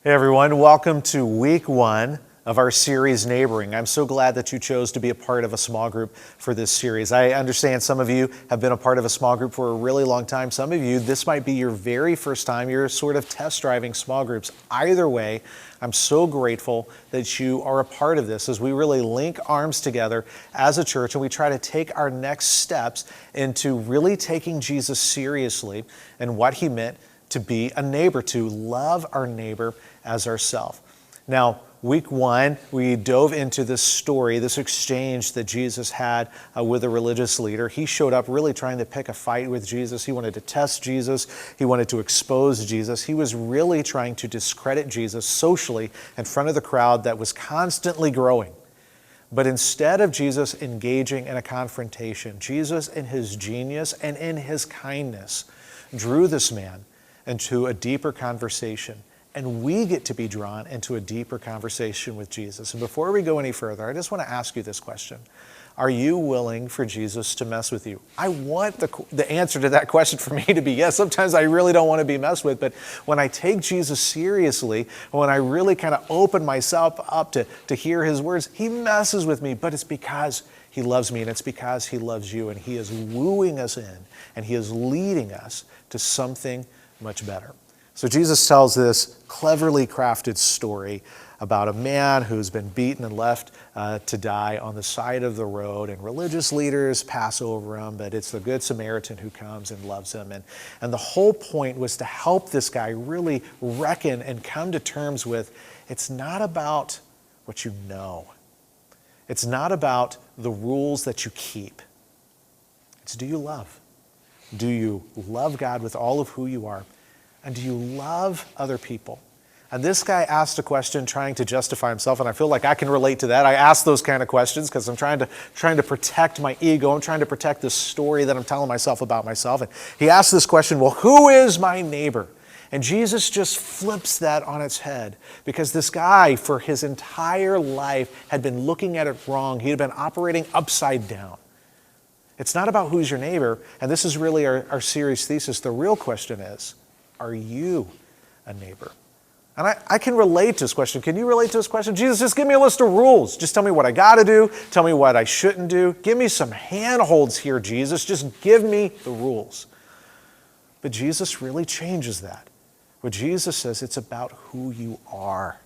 Hey everyone, welcome to week 1 of our series Neighboring. I'm so glad that you chose to be a part of a small group for this series. I understand some of you have been a part of a small group for a really long time. Some of you, this might be your very first time. You're sort of test driving small groups. Either way, I'm so grateful that you are a part of this as we really link arms together as a church and we try to take our next steps into really taking Jesus seriously and what he meant to be a neighbor, to love our neighbor as ourselves. Now, week 1, we dove into this story, this exchange that Jesus had with a religious leader. He showed up really trying to pick a fight with Jesus. He wanted to test Jesus. He wanted to expose Jesus. He was really trying to discredit Jesus socially in front of the crowd that was constantly growing. But instead of Jesus engaging in a confrontation, Jesus in his genius and in his kindness drew this man into a deeper conversation. And we get to be drawn into a deeper conversation with Jesus. And before we go any further, I just want to ask you this question. Are you willing for Jesus to mess with you? I want the answer to that question for me to be yes. Sometimes I really don't want to be messed with, but when I take Jesus seriously, when I really kind of open myself up to hear his words, he messes with me, but it's because he loves me and it's because he loves you and he is wooing us in and he is leading us to something much better. So Jesus tells this cleverly crafted story about a man who's been beaten and left to die on the side of the road, and religious leaders pass over him, but it's the Good Samaritan who comes and loves him. And the whole point was to help this guy really reckon and come to terms with, it's not about what you know. It's not about the rules that you keep. It's do you love? Do you love God with all of who you are? And do you love other people? And this guy asked a question trying to justify himself, and I feel like I can relate to that. I ask those kind of questions because I'm trying to protect my ego. I'm trying to protect this story that I'm telling myself about myself. And he asked this question, well, who is my neighbor? And Jesus just flips that on its head because this guy, for his entire life, had been looking at it wrong. He had been operating upside down. It's not about who's your neighbor, and this is really our series thesis. The real question is, are you a neighbor? And I can relate to this question. Can you relate to this question? Jesus, just give me a list of rules. Just tell me what I got to do. Tell me what I shouldn't do. Give me some handholds here, Jesus. Just give me the rules. But Jesus really changes that. What Jesus says, it's about who you are.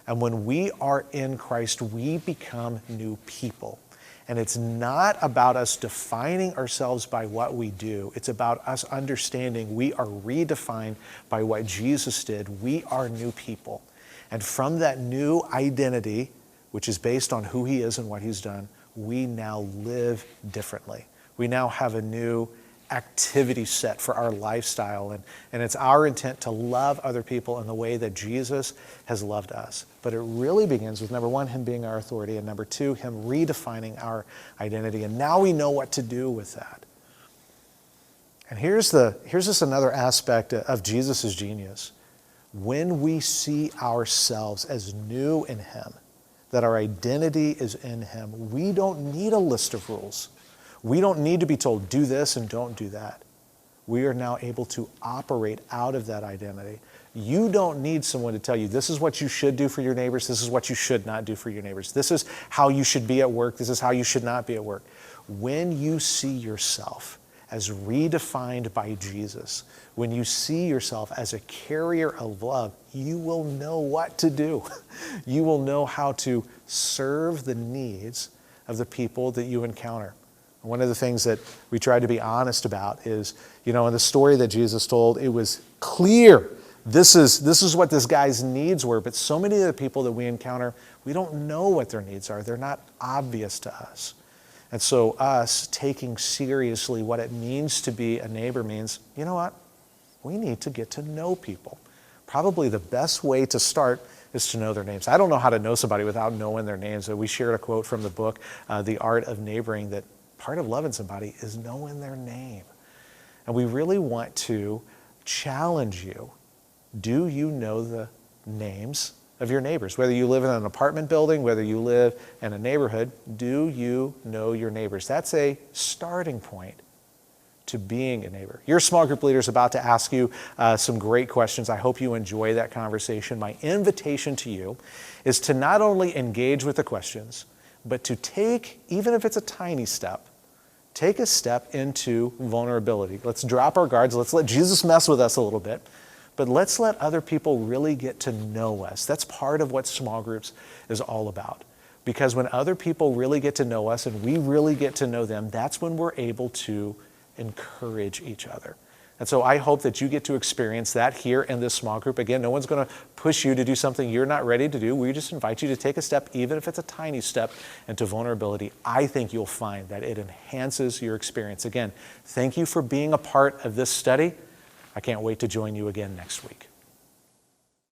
And when we are in Christ, we become new people. And it's not about us defining ourselves by what we do. It's about us understanding we are redefined by what Jesus did. We are new people. And from that new identity, which is based on who he is and what he's done, we now live differently. We now have a new activity set for our lifestyle. And it's our intent to love other people in the way that Jesus has loved us. But it really begins with, number 1, him being our authority, and number 2, him redefining our identity. And now we know what to do with that. And here's just another aspect of Jesus' genius. When we see ourselves as new in him, that our identity is in him, we don't need a list of rules. We don't need to be told, do this and don't do that. We are now able to operate out of that identity. You don't need someone to tell you, this is what you should do for your neighbors, this is what you should not do for your neighbors. This is how you should be at work, this is how you should not be at work. When you see yourself as redefined by Jesus, when you see yourself as a carrier of love, you will know what to do. You will know how to serve the needs of the people that you encounter. One of the things that we tried to be honest about is, in the story that Jesus told, it was clear this is what this guy's needs were, but so many of the people that we encounter, we don't know what their needs are. They're not obvious to us. And so us taking seriously what it means to be a neighbor means, you know what? We need to get to know people. Probably the best way to start is to know their names. I don't know how to know somebody without knowing their names. We shared a quote from the book, The Art of Neighboring, that part of loving somebody is knowing their name. And we really want to challenge you. Do you know the names of your neighbors? Whether you live in an apartment building, whether you live in a neighborhood, do you know your neighbors? That's a starting point to being a neighbor. Your small group leader is about to ask you some great questions. I hope you enjoy that conversation. My invitation to you is to not only engage with the questions, but to take, even if it's a tiny step, take a step into vulnerability. Let's drop our guards. Let's let Jesus mess with us a little bit, but let's let other people really get to know us. That's part of what small groups is all about. Because when other people really get to know us and we really get to know them, that's when we're able to encourage each other. And so I hope that you get to experience that here in this small group. Again, no one's going to push you to do something you're not ready to do. We just invite you to take a step, even if it's a tiny step, into vulnerability. I think you'll find that it enhances your experience. Again, thank you for being a part of this study. I can't wait to join you again next week.